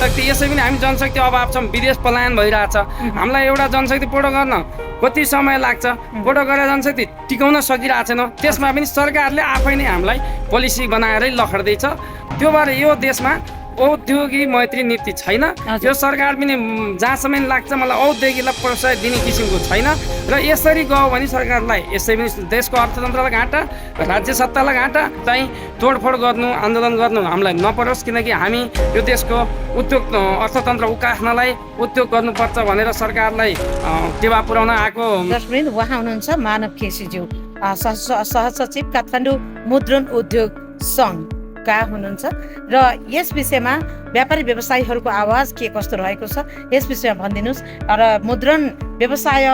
शक्ति यसै पनि हामी जनशक्ति अभाव छौँ, विदेश पलायन भइरहेछ। हामीलाई एउटा जनशक्ति पोटो गर्न कति समय लाग्छ, पोटो गरेर जनशक्ति टिकाउन सकिरहेको छैन। त्यसमा पनि सरकारले आफै नै हामीलाई पोलिसी बनाएरै लखड्दैछ। त्यो भएर यो देशमा औद्योगिक मैत्री नीति छैन। यो सरकार पनि जहाँसम्म लाग्छ मलाई औद्योगिकलाई प्रोत्साहन दिने किसिमको छैन। र यसरी गयो भने सरकारलाई यसै पनि देशको अर्थतन्त्रलाई घाटा, राज्य सत्तालाई घाटा, चाहिँ तोडफोड गर्नु, आन्दोलन गर्नु हामीलाई नपरोस्। किनकि हामी यो देशको उद्योग अर्थतन्त्र उकास्नलाई उद्योग गर्नुपर्छ भनेर सरकारलाई टेवा पुर्याउन आएको। उहाँ हुनुहुन्छ मानव केसीज्यू, सहसचिव काठमाडौँ मुद्रण उद्योग सङ्घका हुनुहुन्छ। र यस विषयमा व्यापारी व्यवसायीहरूको आवाज के कस्तो रहेको छ यस विषयमा भनिदिनुहोस्। र मुद्रण व्यवसाय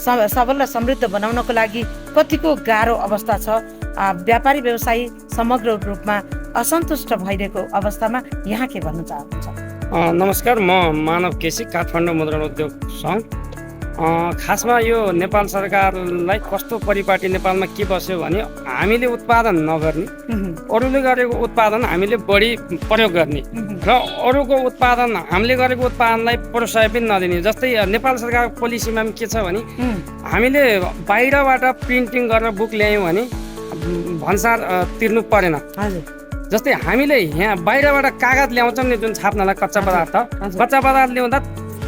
सबल र समृद्ध बनाउनको लागि कतिको गाह्रो अवस्था छ, व्यापारी व्यवसायी समग्र रूपमा असन्तुष्ट भइरहेको अवस्थामा यहाँ के भन्न चाहनुहुन्छ? नमस्कार, म मानव केसी, काठमाडौँ मुद्रण उद्योग सङ्घ। खासमा यो नेपाल सरकारलाई कस्तो परिपाटी नेपालमा के बस्यो भने हामीले उत्पादन नगर्ने, अरूले गरेको उत्पादन हामीले बढी प्रयोग गर्ने र अरूको उत्पादन हामीले गरेको उत्पादनलाई प्रोत्साहन पनि नदिने। जस्तै नेपाल सरकारको पोलिसीमा पनि के छ भने हामीले बाहिरबाट प्रिन्टिङ गरेर बुक ल्यायौँ भने भन्सार तिर्नु परेन। जस्तै हामीले यहाँ बाहिरबाट कागज ल्याउँछौँ नि, जुन छाप्नलाई कच्चा पदार्थ ल्याउँदा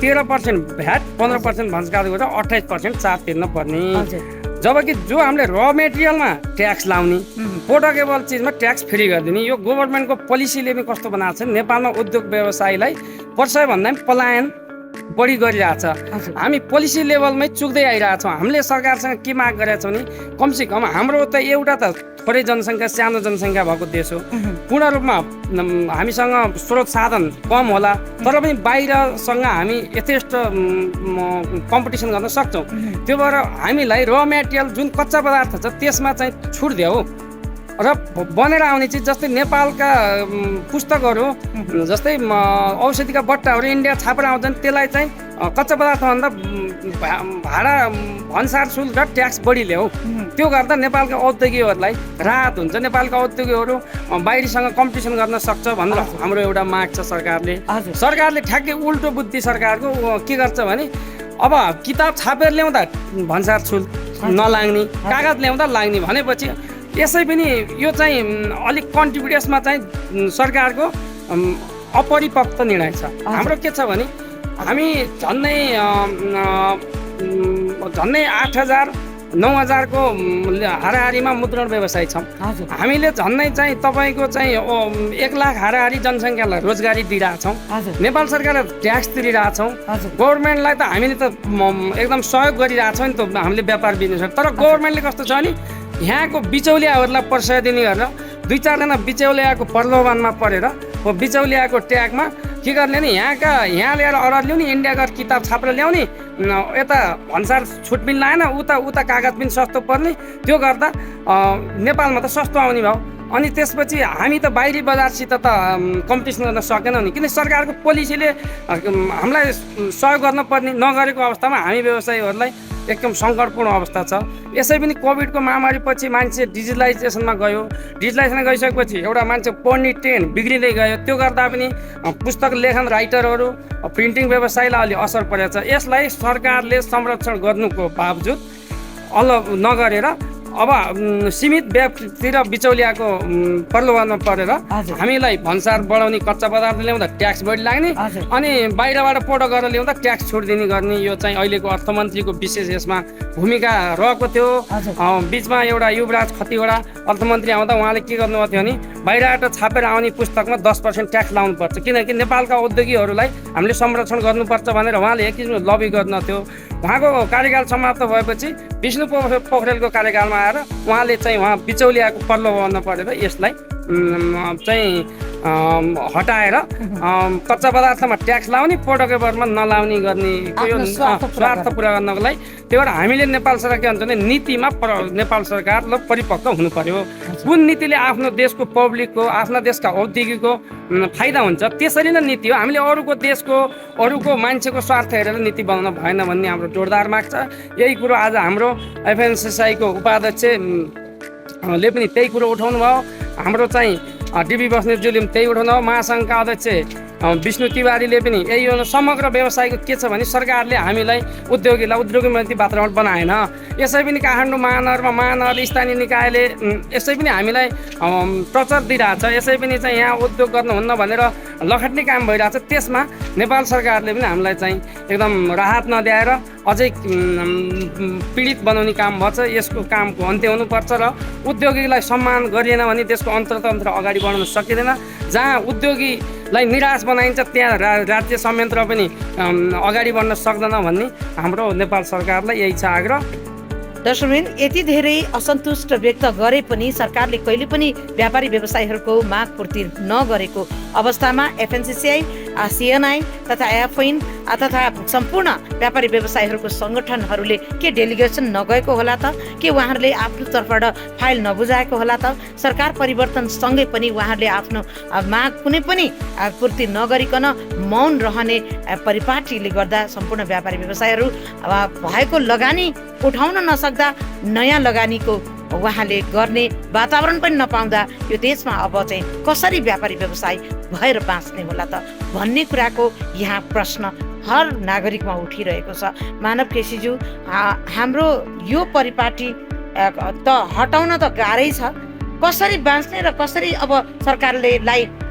13% भ्याट, 15% भन्सार गरेर 28% चार्ज तिर्न पर्ने। जबकि जो हामीले र मेटेरियलमा ट्याक्स लाउने, पोर्टेबल चिजमा ट्याक्स फ्री गरिदिने, यो गभर्मेन्टको पोलिसीले पनि कस्तो बनाएको छ नेपालमा उद्योग व्यवसायीलाई पर्साइ भन्दा पनि पलायन बढी गरिरहेछ। हामी पोलिसी लेभलमै चुक्दै आइरहेछौँ। हामीले सरकारसँग के माग गरेका छौँ भने कमसेकम हाम्रो त एउटा त थोरै जनसङ्ख्या, सानो जनसङ्ख्या भएको देश हो, पूर्ण रूपमा हामीसँग स्रोत साधन कम होला, तर पनि बाहिरसँग हामी यथेष्ट कम्पिटिसन गर्न सक्छौँ। त्यो भएर हामीलाई र मेटेरियल जुन कच्चा पदार्थ छ त्यसमा चाहिँ छुट दियो र बनेर आउने चिज। जस्तै नेपालका पुस्तकहरू, जस्तै औषधिका बट्टाहरू इन्डिया छापेर आउँछन्, त्यसलाई चाहिँ कच्चा पदार्थभन्दा भाडा भन्सार शुल्क र ट्याक्स बढी ल्याऊ। त्यो गर्दा नेपालका औद्योगिकहरूलाई राहत हुन्छ, नेपालका औद्योगिकहरू बाहिरीसँग कम्पिटिसन गर्न सक्छ भनेर हाम्रो एउटा माग छ। सरकारले ठ्याक्कै उल्टो बुद्धि सरकारको के गर्छ भने अब किताब छापेर ल्याउँदा भन्सार शुल्क नलाग्ने, कागज ल्याउँदा लाग्ने भनेपछि यसै पनि यो चाहिँ अलिक कन्ट्रिब्युटर्समा चाहिँ सरकारको अपरिपक्व निर्णय छ। हाम्रो के छ भने हामी झन्डै 8,000 9,000 को हाराहारीमा मुद्रण व्यवसाय छौँ। हामीले झन्डै चाहिँ तपाईँको चाहिँ 1 लाख हाराहारी जनसङ्ख्यालाई रोजगारी दिइरहेछौँ। नेपाल सरकारलाई ट्याक्स तिरिरहेछौँ। गभर्मेन्टलाई त हामीले त एकदम सहयोग गरिरहेछौँ नि त हामीले व्यापार बिजनेस। तर गभर्मेन्टले कस्तो छ भने यहाँको बिचौलियाहरूलाई प्रोत्साहन दिने गरेर 2-4 जना बिचौलियाको प्रलोभनमा परेर बिचौलियाको ट्यागमा के गर्ने नि यहाँ ल्याएर अर्डर ल्याउने, इन्डिया गएर किताब छापेर ल्याउने, यता भन्सार छुट पनि लाएन, उता कागज पनि सस्तो पर्ने। त्यो गर्दा नेपालमा त सस्तो आउने भयो। अनि त्यसपछि हामी त बाहिरी बजारसित त कम्पिटिसन गर्न सकेनौँ नि, किन सरकारको पोलिसीले हामीलाई सहयोग गर्न पर्ने नगरेको अवस्थामा हामी व्यवसायीहरूलाई एकदम सङ्कटपूर्ण अवस्था छ। यसै पनि कोभिडको महामारीपछि मान्छे डिजिटलाइजेसनमा गयो। डिजिटलाइजेसन गइसकेपछि एउटा मान्छे पढ्ने ट्रेन्ड बिग्रिँदै गयो। त्यो गर्दा पनि पुस्तक लेखन राइटरहरू, प्रिन्टिङ व्यवसायलाई अलि असर परेको छ। यसलाई सरकारले संरक्षण गर्नुको बावजुद नगरेर अब सीमित व्यक्ति र बिचौलियाको प्रलोभनमा परेर हामीलाई भन्सार बढाउने, कच्चा पदार्थ ल्याउँदा ट्याक्स बढी लाग्ने, अनि बाहिरबाट पोटो गरेर ल्याउँदा ट्याक्स छुट दिने गर्ने। यो चाहिँ अहिलेको अर्थमन्त्रीको विशेष यसमा भूमिका रहेको थियो। बिचमा एउटा युवराज खतिवडा अर्थमन्त्री आउँदा उहाँले के गर्नुभएको थियो भने बाहिरबाट छापेर आउने पुस्तकमा 10% ट्याक्स लाउनुपर्छ, किनकि नेपालका औद्योगिकहरूलाई हामीले संरक्षण गर्नुपर्छ भनेर उहाँले एक किसिमको लबी गर्न थियो। उहाँको कार्यकाल समाप्त भएपछि विष्णु पोखरेलको कार्यकालमा आएर उहाँले चाहिँ बिचौलियाको प्रलोभनमा परेर यसलाई चाहिँ हटाएर कच्चा पदार्थमा ट्याक्स लाउने, पोर्टोकेबरमा नलाउने गर्ने स्वार्थ पुरा गर्नको लागि। त्यही भएर हामीले नेपाल सरकार के भन्छ भने नीतिमा नेपाल सरकार परिपक्व हुनु पर्यो। कुन नीतिले आफ्नो देशको पब्लिकको, आफ्ना देशका औद्योगिकको फाइदा हुन्छ त्यसरी नै नीति हो। हामीले अरूको देशको, अरूको मान्छेको स्वार्थ हेरेर नीति बनाउन भएन भन्ने हाम्रो जोरदार माग छ। यही कुरो आज हाम्रो एफएनसिसिआईको उपाध्यक्षले पनि त्यही कुरो उठाउनु भयो। हाम्रो चाहिँ डिबी बस्नेतज्यूले पनि त्यही उठाउनु भयो। महासङ्घका अध्यक्ष विष्णु तिवारीले पनि यही हो समग्र व्यवसायको के छ भने सरकारले हामीलाई उद्योगीमाथि वातावरण बनाएन। यसै पनि काठमाडौँ महानगर स्थानीय निकायले यसै पनि हामीलाई प्रचार दिइरहेछ। यसै पनि चाहिँ यहाँ उद्योग गर्नुहुन्न भनेर लखट्ने काम भइरहेछ। त्यसमा नेपाल सरकारले पनि हामीलाई चाहिँ एकदम राहत नदिएर अझै पीडित बनाउने काम भएछ। यसको कामको अन्त्य हुनुपर्छ र उद्योगीलाई सम्मान गरिएन भने त्यसको अन्तर्तन्त्र अगाडि बढाउन सकिँदैन। जहाँ उद्योगीलाई निराश बनाइन्छ त्यहाँ राज्य संयन्त्र पनि अगाडि बढ्न सक्दैन भन्ने हाम्रो नेपाल सरकारलाई यही छ आग्रह। दर्शकवृन्द, यति धेरै असन्तुष्ट व्यक्त गरे पनि सरकारले कहिले पनि व्यापारी व्यवसायीहरूको माग पूर्ति नगरेको अवस्थामा एफएनसीसीआई, सीएनआई तथा एफओइन तथा सम्पूर्ण व्यापारी व्यवसायीहरूको सङ्गठनहरूले के डेलिगेसन नगएको होला त, के उहाँहरूले आफ्नो तर्फबाट फाइल नबुझाएको होला त? सरकार परिवर्तनसँगै पनि उहाँहरूले आफ्नो माग कुनै पनि पूर्ति नगरिकन मौन रहने परिपाटीले गर्दा सम्पूर्ण व्यापारी व्यवसायीहरू भएको लगानी उठाउन नसक्दा नयाँ लगानीको उहाँले गर्ने वातावरण पनि नपाउँदा यो देशमा अब चाहिँ कसरी व्यापारी व्यवसाय भएर बाँच्ने होला त भन्ने कुराको यहाँ प्रश्न हर नागरिकमा उठिरहेको छ। मानव केसीज्यू, हाम्रो यो परिपाटी त हटाउन त गाह्रै छ, कसरी बाँच्ने र कसरी अब सरकारले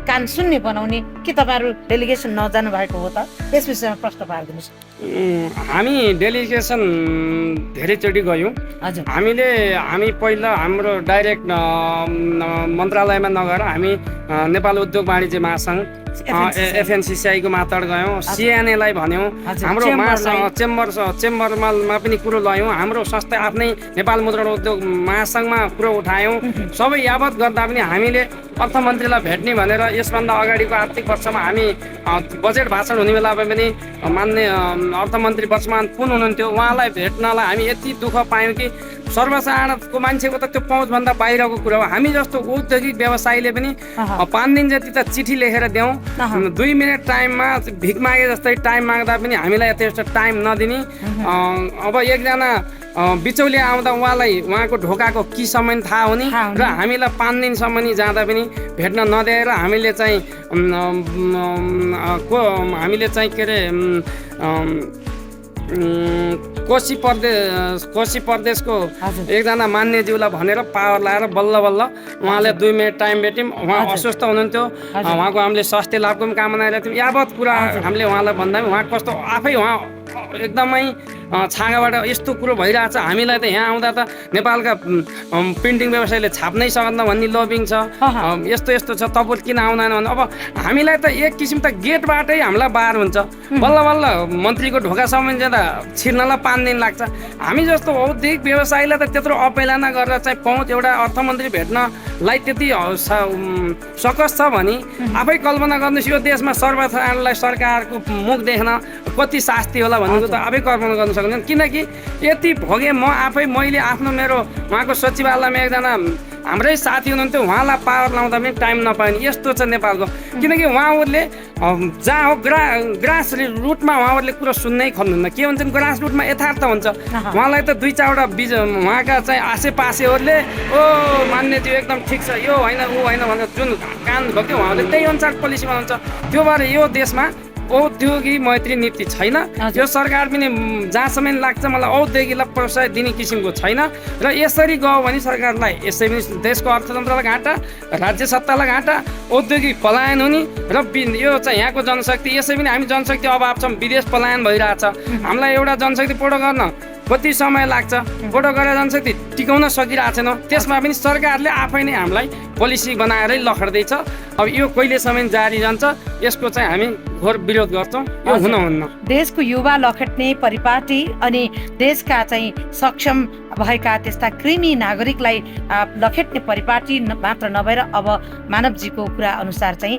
कान सुन्ने बनाउने? के तपाईँहरू डेलिगेसन नजानु भएको हो त? यस विषयमा प्रश्न पारिदिनुहोस्। हामी डेलिगेसन धेरैचोटि गयौँ। हजुर, हामी पहिला हाम्रो डाइरेक्ट मन्त्रालयमा नगएर हामी नेपाल उद्योग वाणिज्य महासङ्घ एफएनसीसीआईको मातहत गयौँ, सिएनएलाई भन्यौँ, हाम्रो चेम्बरमा पनि कुरो लयौँ, हाम्रो संस्था आफ्नै नेपाल मुद्रण उद्योग महासङ्घमा कुरो उठायौँ। सबै यावत गर्दा पनि हामीले अर्थमन्त्रीलाई भेट्ने भनेर यसभन्दा अगाडिको आर्थिक वर्षमा हामी बजेट भाषण हुने बेलामा पनि मान्य अर्थमन्त्री वर्तमान पुन हुनुहुन्थ्यो, उहाँलाई भेट्नलाई हामी यति दुःख पायौँ कि सर्वसाधारणको मान्छेको त त्यो पहुँचभन्दा बाहिरको कुरा हो। हामी जस्तो औद्योगिक व्यवसायीले पनि 5 दिन जति त चिठी लेखेर देऊ, 2 मिनट टाइममा भिख मागे जस्तै टाइम माग्दा पनि हामीलाई यथेष्ट टाइम नदिने। अब एकजना बिचौलिया आउँदा उहाँको ढोकाको की समय थाहा हुने र हामीलाई 5 दिनसम्म नि जाँदा पनि भेट्न नदिएर हामीले चाहिँ के अरे कोशी प्रदेशको एकजना मान्यज्यूलाई भनेर पावर लाएर बल्ल उहाँले 2 मिनट टाइम भेट्यौँ। उहाँ अस्वस्थ हुनुहुन्थ्यो, उहाँको हामीले स्वास्थ्य लाभको पनि कामना गरेका थियौँ। यावत कुरा हामीले उहाँलाई भन्दा उहाँ कस्तो आफै उहाँ एकदमै छाँगाबाट यस्तो कुरो भइरहेछ, हामीलाई त यहाँ आउँदा त नेपालका प्रिन्टिङ व्यवसायले छाप्नै सक्दैन भन्ने लबिङ छ, यस्तो छ, तपाईँ किन आउँदैन भने अब हामीलाई त एक किसिम त गेटबाटै हामीलाई बार हुन्छ, बल्ल मन्त्रीको ढोकासम्म जाँदा छिर्नलाई 5 दिन लाग्छ। हामी जस्तो औद्योगिक व्यवसायीलाई त त्यत्रो अपेलाना गरेर चाहिँ पहुँच एउटा अर्थमन्त्री भेट्नलाई त्यति सकस छ भने आफै कल्पना गर्नुहोस् यो देशमा सर्वसाधारणलाई सरकारको मुख देख्न कति शास्ति होला भनेको त आफै कल्पना गर्नु सक्दैन। किनकि यति भोगे मैले आफ्नो मेरो उहाँको सचिवालयमा एकजना हाम्रै साथी हुनुहुन्थ्यो, उहाँलाई पावर लाउँदा पनि टाइम नपाउने यस्तो छ नेपालको। किनकि उहाँहरूले जहाँ हो ग्रास रुटमा उहाँहरूले कुरो सुन्नै खोज्नुहुन्न। के भन्छन्, ग्रास रुटमा यथार्थ हुन्छ। उहाँलाई त 2-4वटा उहाँका चाहिँ आसेपासेहरूले मान्यज्यू एकदम ठिक छ, यो होइन ऊ होइन भनेर जुन कान भक्यो उहाँहरूले त्यही अनुसार पोलिसी बनाउँछ। त्यो भएर यो देशमा औद्योगिक मैत्री नीति छैन। यो सरकार पनि जहाँसम्म लाग्छ मलाई औद्योगिकलाई प्रोत्साहन दिने किसिमको छैन र यसरी गयो भने सरकारलाई यसै पनि देशको अर्थतन्त्रलाई घाटा, राज्य सत्तालाई घाटा, औद्योगिक पलायन हुने र यो चाहिँ यहाँको जनशक्ति यसै पनि हामी जनशक्ति अभाव छौँ, विदेश पलायन भइरहेछ। हामीलाई एउटा जनशक्ति पोटो गर्न कति समय लाग्छ, पोटो गरेर जनशक्ति टिकाउन सकिरहेको छैन। त्यसमा पनि सरकारले आफै नै हामीलाई पोलिसी बनाएरै लखड्दैछ। अब यो कहिलेसम्म जारी रहन्छ यसको चाहिँ हामी घोर विरोध गर्छौँ, यो हुनुहुन्न। देशको युवा लखट्ने परिपाटी अनि देशका चाहिँ सक्षम भएका त्यस्ता कृमि नागरिकलाई लखेट्ने परिपाटी मात्र नभएर अब मानवजीको कुरा अनुसार चाहिँ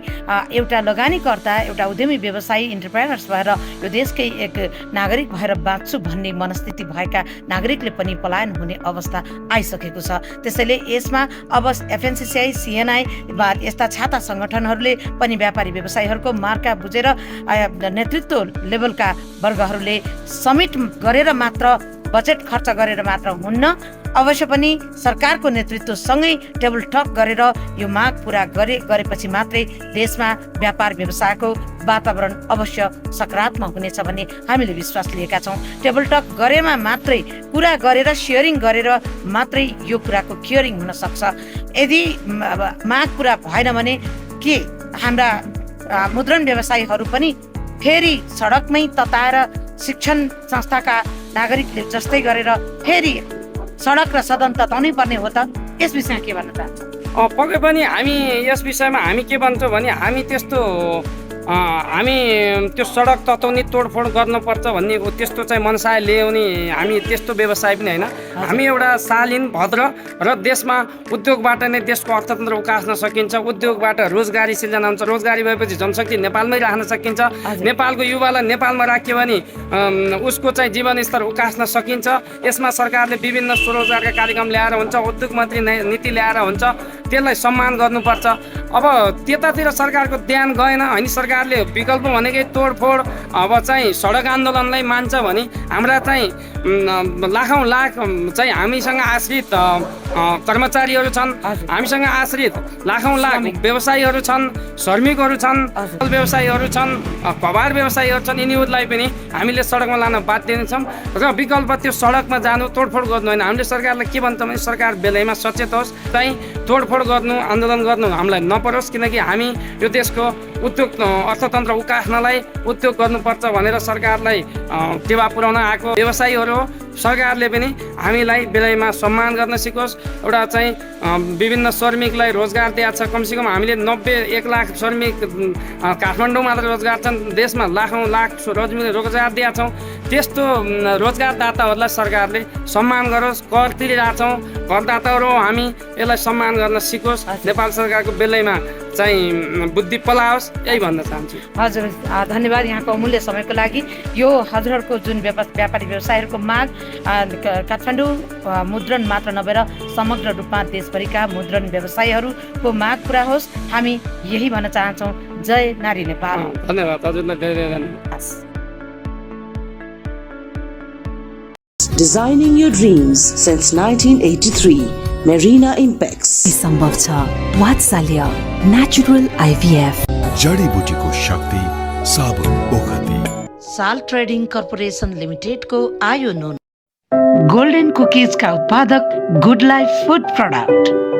एउटा लगानीकर्ता, एउटा उद्यमी व्यवसायी इन्टरप्रेनर्स भएर यो देशकै एक नागरिक भएर बाँच्छु भन्ने मनस्थिति भएका नागरिकले पनि पलायन हुने अवस्था आइसकेको छ। त्यसैले यसमा अब एफएनसीसीआई, सीएनआई यस्ता छाता सङ्गठनहरूले पनि व्यापारी व्यवसायीहरूको मार्का बुझेर नेतृत्व लेभलका वर्गहरूले समिट गरेर मात्र बजेट खर्च गरेर मात्र हुन्न, अवश्य पनि सरकारको नेतृत्वसँगै टेबल टक गरेर यो माग पूरा गरेपछि मात्रै देशमा व्यापार व्यवसायको वातावरण अवश्य सकारात्मक हुनेछ भन्ने हामीले विश्वास लिएका छौँ। टेबल टक गरेमा मात्रै कुरा गरेर सेयरिङ गरेर मात्रै यो कुराको केयरिङ हुन सक्छ। यदि माग पूरा भएन भने के हाम्रा मुद्रण व्यवसायीहरू पनि फेरि सडकमै तताएर शिक्षण संस्थाका नागरिकले जस्तै गरेर फेरि सडक र सदन तताउनै पर्ने हो त? यस विषयमा के भन्न चाहन्छ? पक्कै पनि हामी यस विषयमा हामी के भन्छौँ भने हामी त्यस्तो हामी त्यो सडक तताउने तोडफोड गर्नुपर्छ भन्ने त्यस्तो चाहिँ मनसाय ल्याउने हामी त्यस्तो व्यवसाय पनि होइन। हामी एउटा शालीन भद्र र देशमा उद्योगबाट नै देशको अर्थतन्त्र उकास्न सकिन्छ, उद्योगबाट रोजगारी सिर्जना हुन्छ, रोजगारी भएपछि जनशक्ति नेपालमै राख्न सकिन्छ, नेपालको युवालाई नेपालमा राख्यो भने उसको चाहिँ जीवनस्तर उकास्न सकिन्छ। यसमा सरकारले विभिन्न स्वरोजगारका कार्यक्रम ल्याएर हुन्छ, उद्योग मन्त्री नीति ल्याएर हुन्छ, त्यसलाई सम्मान गर्नुपर्छ। अब त्यतातिर सरकारको ध्यान गएन होइन, सरकारले विकल्प भनेकै तोडफोड अब चाहिँ सडक आन्दोलनलाई मान्छ भने हाम्रा चाहिँ लाखौँ लाख चाहिँ हामीसँग आश्रित कर्मचारीहरू छन्, हामीसँग आश्रित लाखौँ लाख व्यवसायीहरू छन्, श्रमिकहरू छन्, व्यवसायीहरू छन्, कबार व्यवसायीहरू छन्। यिनीहरूलाई पनि हामीले सडकमा लान बाध्य नै छौँ र विकल्प त्यो सडकमा जानु तोडफोड गर्नु होइन। हामीले सरकारलाई के भन्छौँ भने सरकार बेलैमा सचेत होस्, चाहिँ तोडफोड गर्नु आन्दोलन गर्नु हामीलाई नपरोस्, किनकि हामी यो देशको उद्योग अर्थतन्त्र उकास्नलाई उद्योग गर्नुपर्छ भनेर सरकारलाई टेवा पुर्याउन आएको व्यवसायीहरू हो। सरकारले पनि हामीलाई बेलैमा सम्मान गर्न सिकोस्। एउटा चाहिँ विभिन्न श्रमिकलाई रोजगार दिएको छ, कमसेकम हामीले 90-1 लाख श्रमिक काठमाडौँ मात्र रोजगार छन्, देशमा लाखौँ लाख रोजगार दिएका छौँ। त्यस्तो रोजगारदाताहरूलाई सरकारले सम्मान गरोस्। कर तिरिरहेछौँ, करदाताहरू हामी, यसलाई सम्मान गर्न सिकोस्। नेपाल सरकारको बेलैमा चाहिँ बुद्धि पलाओस्, यही भन्न चाहन्छु। हजुर, धन्यवाद यहाँको अमूल्य समयको लागि। यो हजुरहरूको जुन व्यापारी व्यवसायहरूको माग काठमाडौँ मुद्रण मात्र नभएर समग्र रूपमा देशभरिका मुद्रण व्यवसायीहरूको माग पुरा होस्, हामी यही भन्न चाहन्छौँ। जय नारी नेपाल। धन्यवाद हजुरलाई, धेरै धन्यवाद। Designing your dreams since 1983, Marina Impex. सम्भव छ वात्सल्य नेचुरल IVF। जडीबुटीको शक्ति साबुन ओखती। साल ट्रेडिङ कर्पोरेसन लिमिटेडको आयो नुन। गोल्डन कुकिजका उत्पादक गुड लाइफ फुड प्रोडक्ट।